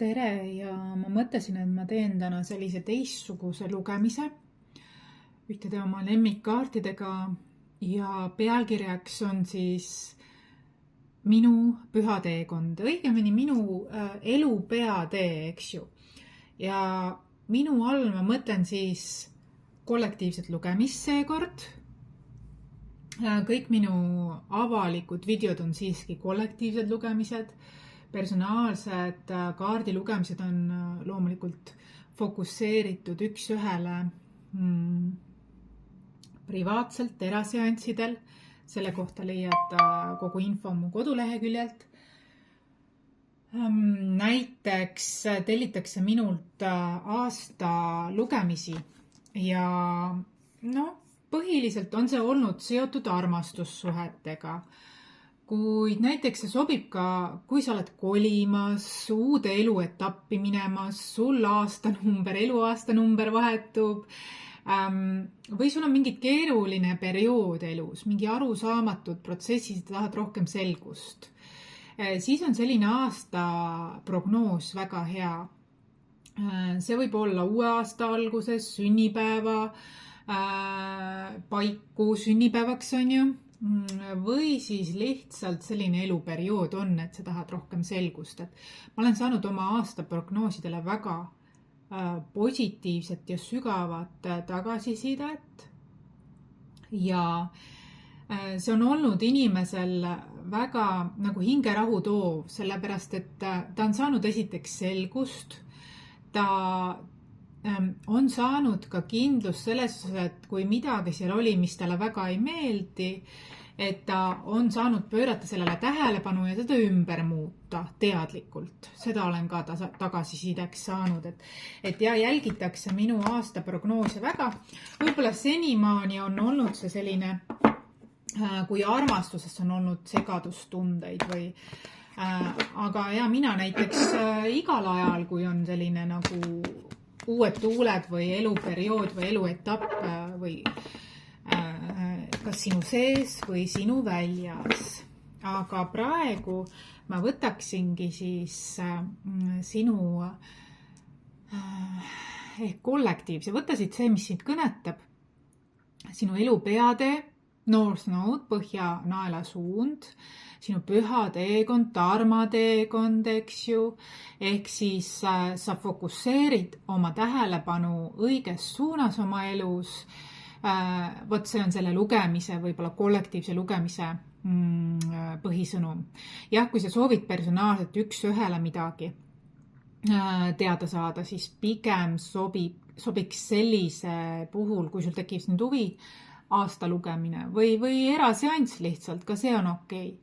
tere ja ma mõtlesin, et ma teen täna sellise teistsuguse lugemise ühtede oma lemmikkaartidega ja pealkirjaks on siis minu püha teekond, õigemini minu elu peatee, eks ju. Ja minu all ma mõtlen siis kollektiivset lugemist seekord. Kõik minu avalikud videod on siiski kollektiivsed lugemised. Personaalsed kaardilugemised on loomulikult fokusseeritud üks ühele privaatselt eraseanssidel. Selle kohta leiad kogu info mu koduleheküljelt. Näiteks tellitakse minult aasta lugemisi ja põhiliselt on see olnud seotud armastussuhetega. Kuid näiteks see sobib ka, kui sa oled kolimas, uude eluetappi minemas, sul eluaastanumber vahetub või sul on mingi keeruline periood elus, mingi arusaamatud protsessid, tahad rohkem selgust. Siis on selline aasta prognoos väga hea. See võib olla uue aasta alguses, sünnipäeva paiku sünnipäevaks on ju, või siis lihtsalt selline eluperiood on, et sa tahad rohkem selgust. Ma olen saanud oma aasta prognoosidele väga positiivset ja sügavat tagasisidet ja see on olnud inimesel väga nagu hingerahu toov, sellepärast et ta on saanud esiteks selgust, ta on saanud ka kindlust selles, et kui midagi seal oli, mis talle väga ei meeldi, et ta on saanud pöörata sellele tähelepanu ja seda ümber muuta teadlikult. Seda olen ka tagasisideks saanud, et jälgitakse minu aasta prognoose väga. Võib-olla senimaani on olnud see selline, kui armastuses on olnud segadustundeid või aga mina näiteks igal ajal, kui on selline nagu uued tuuled või eluperiood või eluetapp või kas sinu sees või sinu väljas. Aga praegu ma võtaksingi siis sinu kollektiivse. Võtasid see, mis sind kõnetab. Sinu elu peatee, North Node, põhja-naela suund, sinu püha teekond, dharma teekond, eks ju. Ehk siis sa fokusseerid oma tähelepanu õiges suunas oma elus. Vot see on selle lugemise, võib-olla kollektiivse lugemise põhisõnum. Jah, kui sa soovid personaalselt üks ühele midagi teada saada, siis pigem sobiks sellise puhul, kui sul tekib nüüd huvi, aasta lugemine või eraseanss lihtsalt, ka see on okei.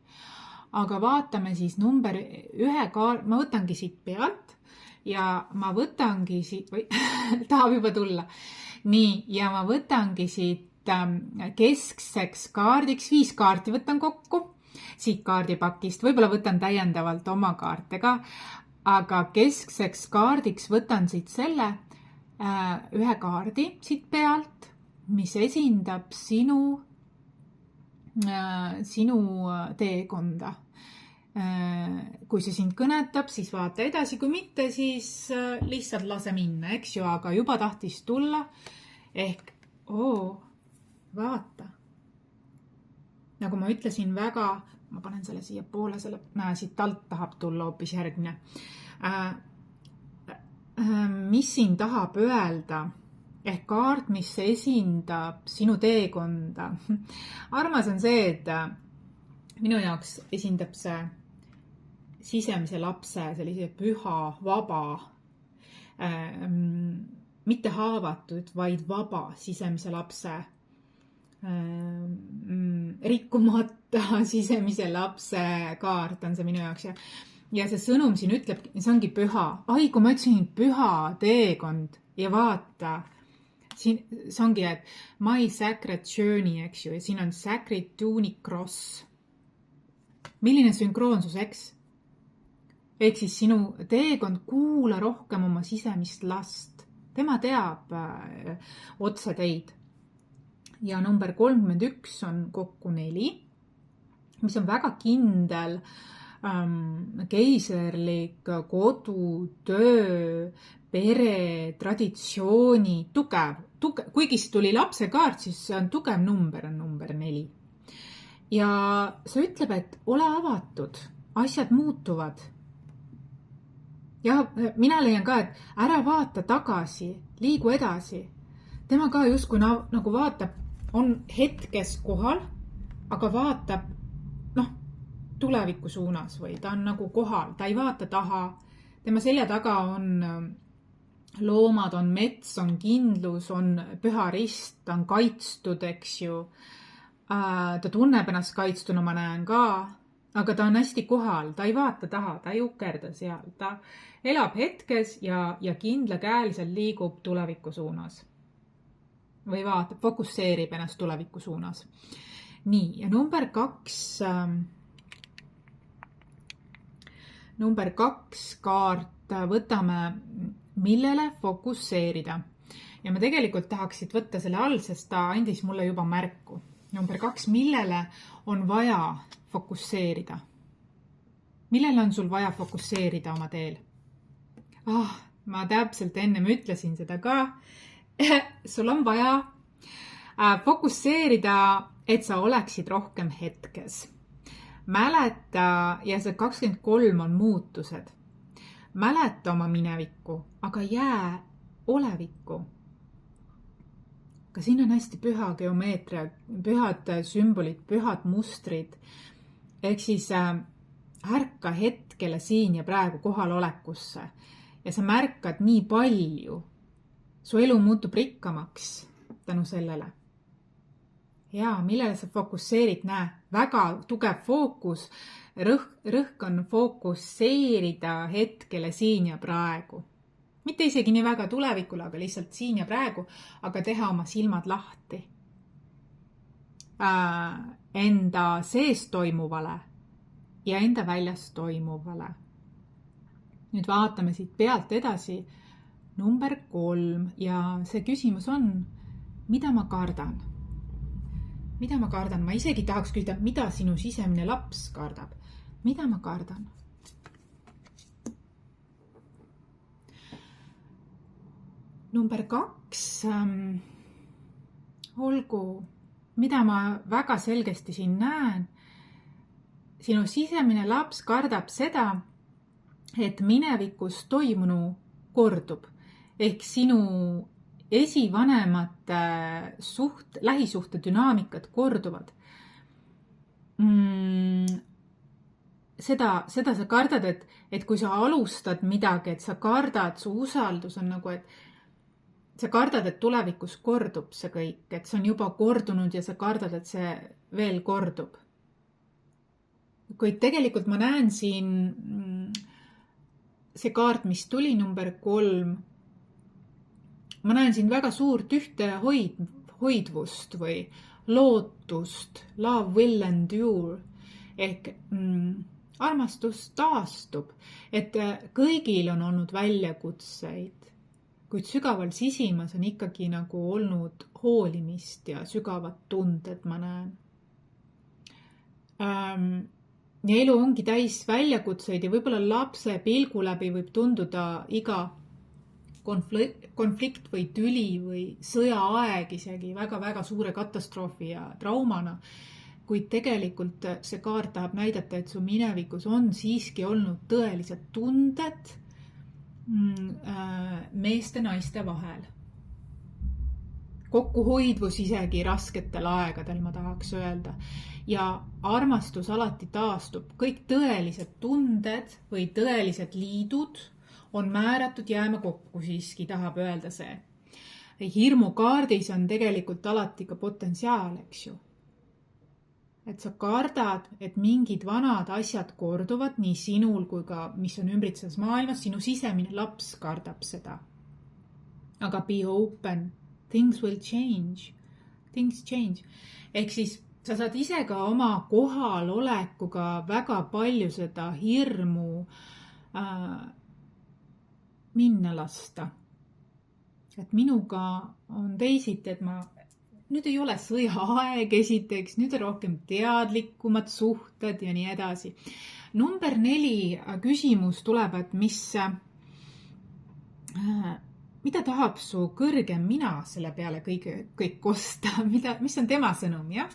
Aga vaatame siis number 1 kaart, ma võtangi siit pealt ja ma võtangi siit, või tahab juba tulla. Nii, ja ma võtangi siit keskseks kaardiks, 5 kaarti võtan kokku siit kaardipakist, võib-olla võtan täiendavalt oma kaarte ka, aga keskseks kaardiks võtan siit selle 1 kaardi siit pealt, mis esindab sinu teekonda. Kui see sind kõnetab, siis vaata edasi, kui mitte, siis lihtsalt lase minna, eks ju, aga juba tahtis tulla, ehk vaata. Nagu ma ütlesin väga, ma panen selle siia poole, siit alt tahab tulla hoopis järgmine. Mis siin tahab öelda? Ehk kaart, mis esindab sinu teekonda. Armas on see, et minu jaoks esindab see sisemise lapse sellise püha, vaba, mitte haavatud, vaid vaba sisemise lapse, rikkumata sisemise lapse kaart on see minu jaoks. Ja see sõnum siin ütleb, see ongi püha. Kui ma ütlesin püha teekond ja vaata, siin see ongi, et my sacred journey, eks ju, ja siin on sacred tunic cross. Milline sünkroonsus, eks? Ehk siis sinu teekond, kuula rohkem oma sisemist last. Tema teab otse teid. Ja number 31 on kokku 4, mis on väga kindel keiserlik, kodu, töö, pere, traditsiooni, tugev, kuigi see tuli lapsekaart, siis see on tugev number, on number 4. Ja see ütleb, et ole avatud, asjad muutuvad. Ja mina leian ka, et ära vaata tagasi, liigu edasi. Tema ka justkui nagu vaatab, on hetkes kohal, aga vaatab tuleviku suunas või ta on nagu kohal, ta ei vaata taha. Tema selja taga on loomad, on mets, on kindlus, on püha rist, ta on kaitstud, eks ju. Ta tunneb ennast kaitstuna, ma näen ka, aga ta on hästi kohal, ta ei vaata taha, ta ei ukerda seal, ta elab hetkes ja kindlakäeliselt liigub tuleviku suunas. Või vaatab, fokusseerib ennast tuleviku suunas. Nii, ja number 2 kaart võtame, millele fokusseerida. Ja ma tegelikult tahaksid võtta selle all, sest ta andis mulle juba märku. Number 2, millele on vaja fokusseerida? Millele on sul vaja fokusseerida oma teel? Ma täpselt enne ütlesin seda ka. Sul on vaja fokusseerida, et sa oleksid rohkem hetkes. Mäleta, ja see 23 on muutused. Mäleta oma minevikku, aga jää olevikku. Ka siin on hästi püha geomeetria, pühad sümbolid, pühad mustrid. Ehk siis ärka hetkele siin ja praegu kohalolekusse. Ja sa märkad nii palju. Su elu muutub rikkamaks tänu sellele. Ja millele sa fokusseerid, näe, väga tugev fookus, rõhk on fokusseerida hetkele siin ja praegu. Mitte isegi nii väga tulevikule, aga lihtsalt siin ja praegu, aga teha oma silmad lahti. Enda sees toimuvale ja enda väljas toimuvale. Nüüd vaatame siit pealt edasi number 3 ja see küsimus on, mida ma kardan? Mida ma kardan? Ma isegi tahaks küsida, mida sinu sisemine laps kardab. Mida ma kardan? Number 2. Olgu, mida ma väga selgesti siin näen. Sinu sisemine laps kardab seda, et minevikus toimunu kordub. Ehk sinu esivanemate lähisuhte dünaamikad korduvad. Seda sa kardad, et kui sa alustad midagi, et sa kardad, su usaldus on nagu, et sa kardad, et tulevikus kordub see kõik, et see on juba kordunud ja sa kardad, et see veel kordub. Kuid tegelikult ma näen siin see kaart, mis tuli number 3, ma näen siin väga suurt ühtehoidvust või lootust, love will endure, ehk armastus taastub, et kõigil on olnud väljakutseid, kuid sügaval sisimas on ikkagi nagu olnud hoolimist ja sügavad tunded, ma näen. Ja elu ongi täis väljakutseid ja võib-olla lapse pilgu läbi võib tunduda iga konflikt või tüli või sõjaaeg isegi väga-väga suure katastroofi ja traumana, kuid tegelikult see kaart tahab näidata, et su minevikus on siiski olnud tõelised tunded meeste naiste vahel. Kokkuhoidvus isegi rasketel aegadel, ma tahaks öelda. Ja armastus alati taastub. Kõik tõelised tunded või tõelised liidud on määratud jääma kokku siiski, tahab öelda see. Hirmu kaardis on tegelikult alati ka potentsiaal, eks ju. Et sa kardad, et mingid vanad asjad korduvad nii sinul kui ka, mis on ümbritsevas maailmas, sinu sisemine laps kardab seda. Aga be open, things will change, things change. Ehk siis sa saad ise ka oma kohalolekuga väga palju seda hirmu minna lasta. Et minuga on teisiti, et ma nüüd ei ole sõjaaeg esiteks, nüüd on rohkem teadlikumad suhted ja nii edasi. Number 4 küsimus tuleb, et mida tahab su kõrgem mina selle peale kõik osta? Mis on tema sõnum, jah?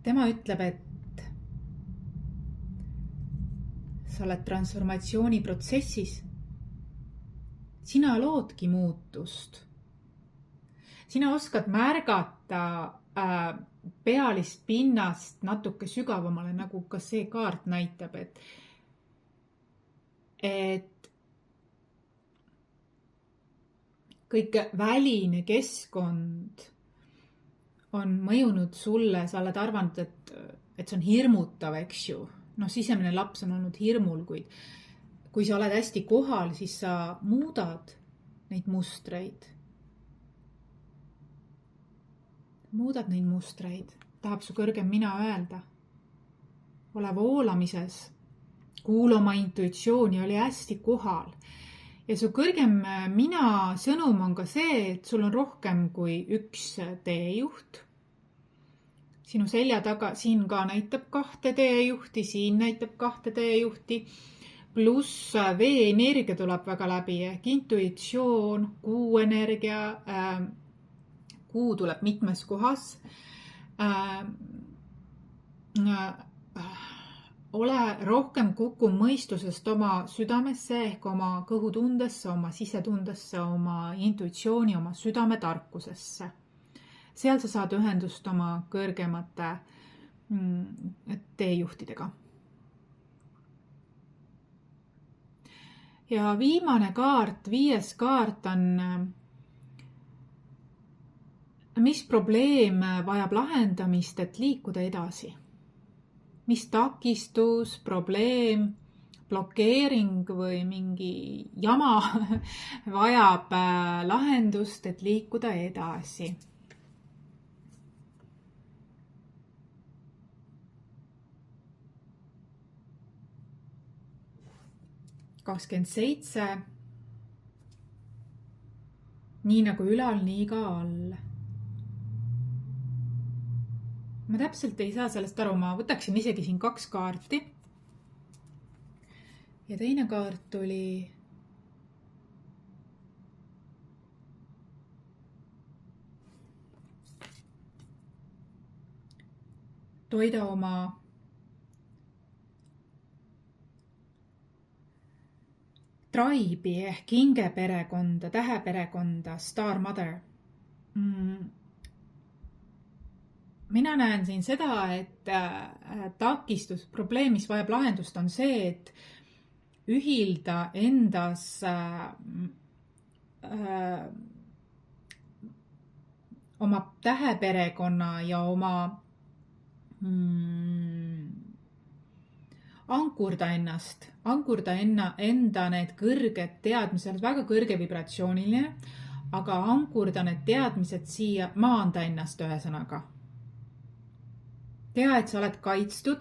Tema ütleb, et sa oled transformatsiooniprotsessis. Sina loodki muutust. Sina oskad märgata pealist pinnast natuke sügavamale, nagu ka see kaart näitab, et kõik väline keskkond on mõjunud sulle, sa oled arvanud, et see on hirmutav, eks ju. Sisemine laps on olnud hirmul, kuid kui sa oled hästi kohal, siis sa muudad neid mustreid. Tahab su kõrgem mina öelda. Ole voolamises, kuula oma intuitsiooni, oli hästi kohal. Ja su kõrgem mina sõnum on ka see, et sul on rohkem kui üks teejuht. Sinu selja taga, siin ka näitab 2 teejuhti, siin näitab 2 teejuhti, pluss vee-energia tuleb väga läbi, ehk intuitsioon, kuu-energia, kuu tuleb mitmes kohas. Ole rohkem kuku mõistusest oma südamesse ehk oma kõhutundesse, oma sisetundesse, oma intuitsiooni, oma südametarkusesse. Seal sa saad ühendust oma kõrgemate teejuhtidega. Ja viimane kaart, 5. kaart on, mis probleem vajab lahendamist, et liikuda edasi? Mis takistus, probleem, blokeering või mingi jama vajab lahendust, et liikuda edasi? (27) nii nagu ülal, nii ka all. Ma täpselt ei saa sellest aru, ma võtaksin isegi siin 2 kaarti. Ja teine kaart oli toida oma tribe'i ehk hingeperekonda, täheperekonda, Star Mother. Mina näen siin seda, et takistus, probleem, mis vajab lahendust, on see, et ühilda endas oma täheperekonna ja oma ankurda enda need kõrged teadmised, väga kõrge vibratsiooniline, aga ankurda need teadmised siia, maanda ennast ühesõnaga. Tea, et sa oled kaitstud,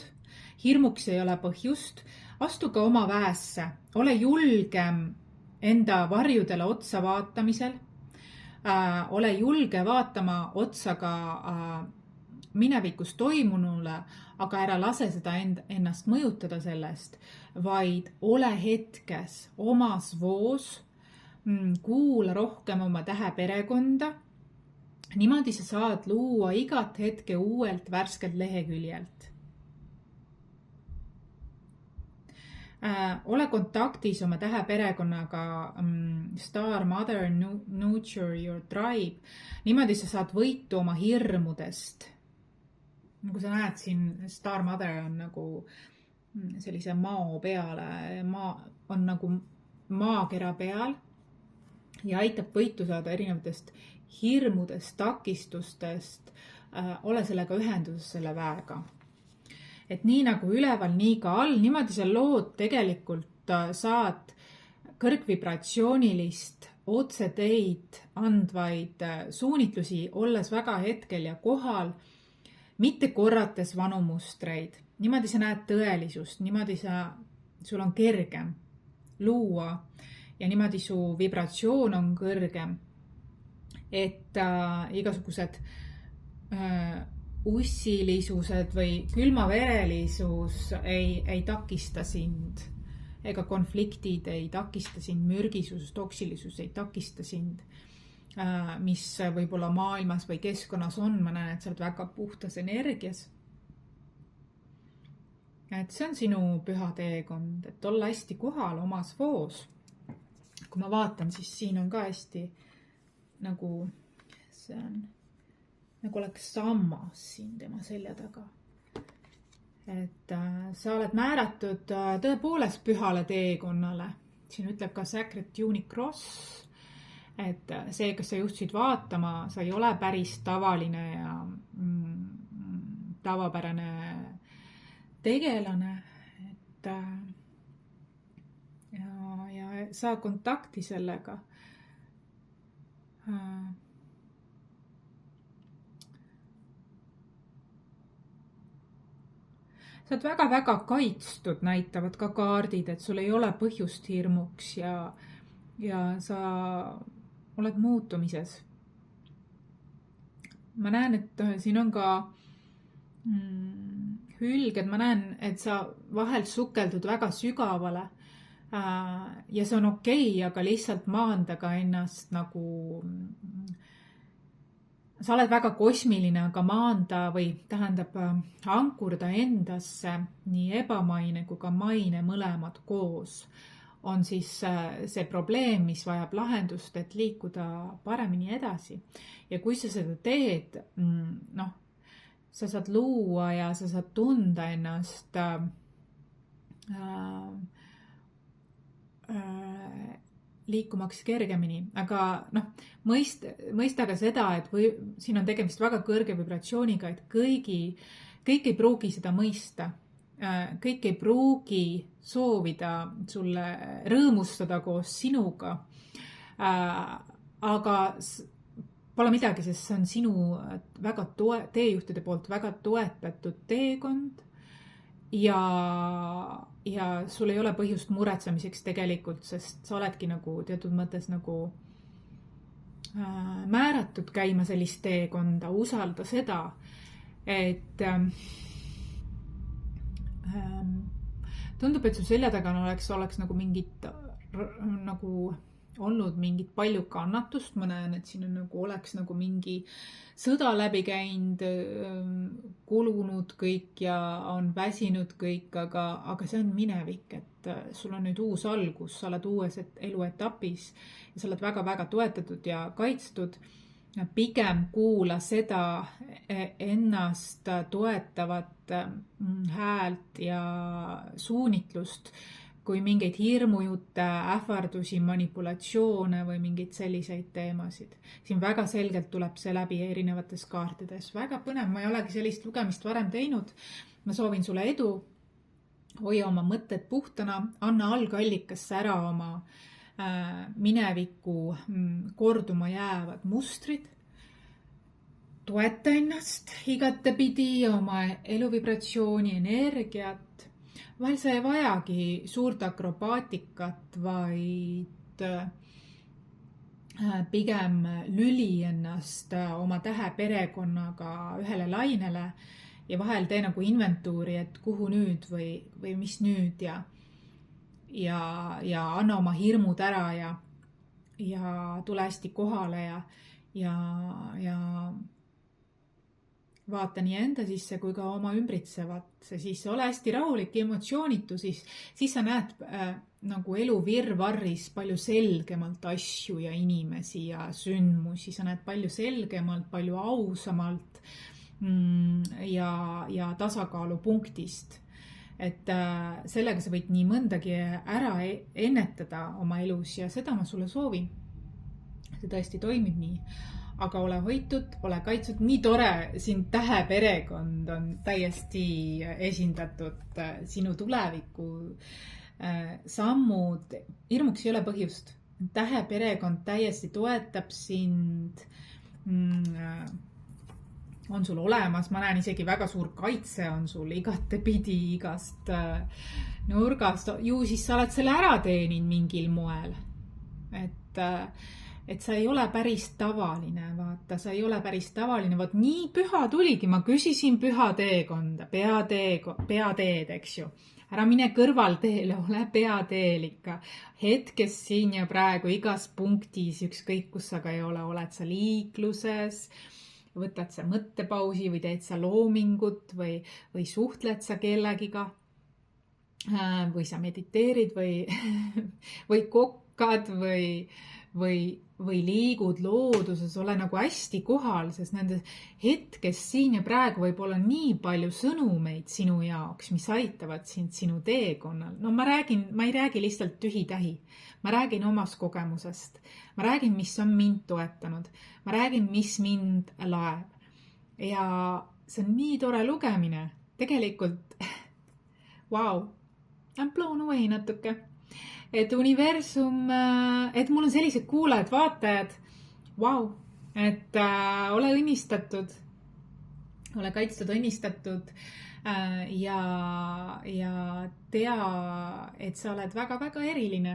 hirmuks ei ole põhjust, astu ka oma väesse, ole julgem enda varjudele otsa vaatamisel, ole julge vaatama otsa ka minevikus toimunule, aga ära lase seda ennast mõjutada sellest, vaid ole hetkes omas voos, kuula rohkem oma täheperekonda. Niimoodi sa saad luua igat hetke uuelt värskelt leheküljelt. Ole kontaktis oma täheperekonnaga, Star Mother, nurture your tribe. Niimoodi sa saad võitu oma hirmudest. Nagu sa näed siin, Star Mother on nagu sellise mao peale, on nagu maakera peal ja aitab võitu saada erinevatest hirmudest, takistustest, ole sellega ühenduses selle väega. Et nii nagu üleval, nii ka all, niimoodi sa lood tegelikult saad kõrgvibratsioonilist otseteid andvaid suunitlusi, olles väga hetkel ja kohal, mitte korrates vanu mustreid. Niimoodi sa näed tõelisust, niimoodi sul on kergem luua ja niimoodi su vibratsioon on kõrgem. et igasugused ussilisused või külmaverelisus ei takista sind ega konfliktid ei takista sind, mürgisus, toksilisus ei takista sind, mis võib-olla maailmas või keskkonnas on, ma näen, et sa oled väga puhtas energias. Et see on sinu püha teekond, et olla hästi kohal omas voos. Kui ma vaatan, siis siin on ka hästi nagu, see on nagu oleks sammas siin tema selja taga. Et sa oled määratud tõepoolest pühale teekonnale. Siin ütleb ka Sacred Tunic Cross, et see, kas sa juhtusid vaatama, sa ei ole päris tavaline ja tavapärane tegelane, et ja saa kontakti sellega. Sa oled väga-väga kaitstud, näitavad ka kaardid, et sul ei ole põhjust hirmuks ja sa oled muutumises. Ma näen, et siin on ka hülged, ma näen, et sa vahelt sukeldud väga sügavale ja see on okei, aga lihtsalt maanda ka ennast nagu, sa oled väga kosmiline, aga maanda või tähendab ankurda endasse nii ebamaine kui ka maine mõlemad koos on siis see probleem, mis vajab lahendust, et liikuda paremini edasi. Ja kui sa seda teed, sa saad luua ja sa saad tunda ennast liikumaks kergemini, aga mõista ka seda, et siin on tegemist väga kõrge vibratsiooniga, et kõik ei pruugi seda mõista. Kõik ei pruugi soovida sulle rõõmustada koos sinuga, aga pole midagi, sest see on sinu väga teejuhtide poolt väga toetatud teekond ja sul ei ole põhjust muretsemiseks tegelikult, sest sa oledki nagu teatud mõttes nagu määratud käima sellist teekonda, usalda seda, et tundub, et su selja taga oleks nagu mingit nagu olnud mingit palju kannatust. Ma näen, et siin on nagu oleks nagu mingi sõda läbi käinud, kulunud kõik ja on väsinud kõik, aga see on minevik, et sul on nüüd uus algus, sa oled uues eluetapis ja sa oled väga-väga toetatud ja kaitstud. Pigem kuula seda ennast toetavat häält ja suunitlust, kui mingeid hirmujutte, ähvardusi, manipulatsioone või mingeid selliseid teemasid. Siin väga selgelt tuleb see läbi erinevates kaartides. Väga põnev, ma ei olegi sellist lugemist varem teinud. Ma soovin sulle edu, hoia oma mõtted puhtana, anna algallikasse ära oma mineviku korduma jäävad mustrid. Toeta ennast igatepidi, oma eluvibratsiooni, energiat. Vahel sa ei vajagi suurt akrobaatikat, vaid pigem lüli ennast oma täheperekonnaga ühele lainele ja vahel tee nagu inventuuri, et kuhu nüüd või mis nüüd ja anna oma hirmud ära ja tule hästi kohale ja vaata nii enda sisse kui ka oma ümbritsevasse sisse. Ole hästi rahulik, emotsioonitu, siis sa näed nagu elu virvarris palju selgemalt asju ja inimesi ja sündmusi. Sa näed palju selgemalt, palju ausamalt ja tasakaalupunktist. Et sellega sa võid nii mõndagi ära ennetada oma elus ja seda ma sulle soovin. See tõesti toimib nii. Aga ole hoitud, ole kaitstud. Nii tore, siin täheperekond on täiesti esindatud, sinu tuleviku sammud. Hirmuks ei ole põhjust. Täheperekond täiesti toetab sind. On sul olemas, ma näen isegi väga suur kaitse on sul igatepidi igast nurgast. Ju siis sa oled selle ära teeninud mingil moel. et sa ei ole päris tavaline, vaata, sa ei ole päris tavaline, vot nii püha tuligi, ma küsisin püha teekonda, peateed, eks ju. Ära mine kõrvalteele, ole peateel ikka. Hetkes siin ja praegu igas punktis, ükskõik kus sa ka ei ole, oled sa liikluses, võtad sa mõttepausi või teed sa loomingut või suhtled sa kellegiga või sa mediteerid või kokkad või liigud looduses, ole nagu hästi kohal, sest nendes hetkes siin ja praegu võib olla nii palju sõnumeid sinu jaoks, mis aitavad sind sinu teekonnal. No ma ei räägi lihtsalt tühi-tähi. Ma räägin omast kogemusest. Ma räägin, mis on mind toetanud. Ma räägin, mis mind laeb. Ja see on nii tore lugemine. Tegelikult, wow, I'm blown away natuke. Et universum, et mul on sellised kuulajad, vaatajad, wow, et ole õnnistatud, ole kaitstud, õnnistatud ja tea, et sa oled väga-väga eriline.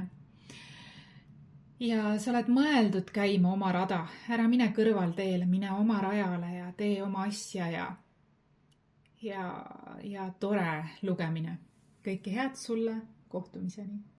Ja sa oled mõeldud käima oma rada, ära mine kõrvalteele, mine oma rajale ja tee oma asja ja tore lugemine. Kõike head sulle, kohtumiseni!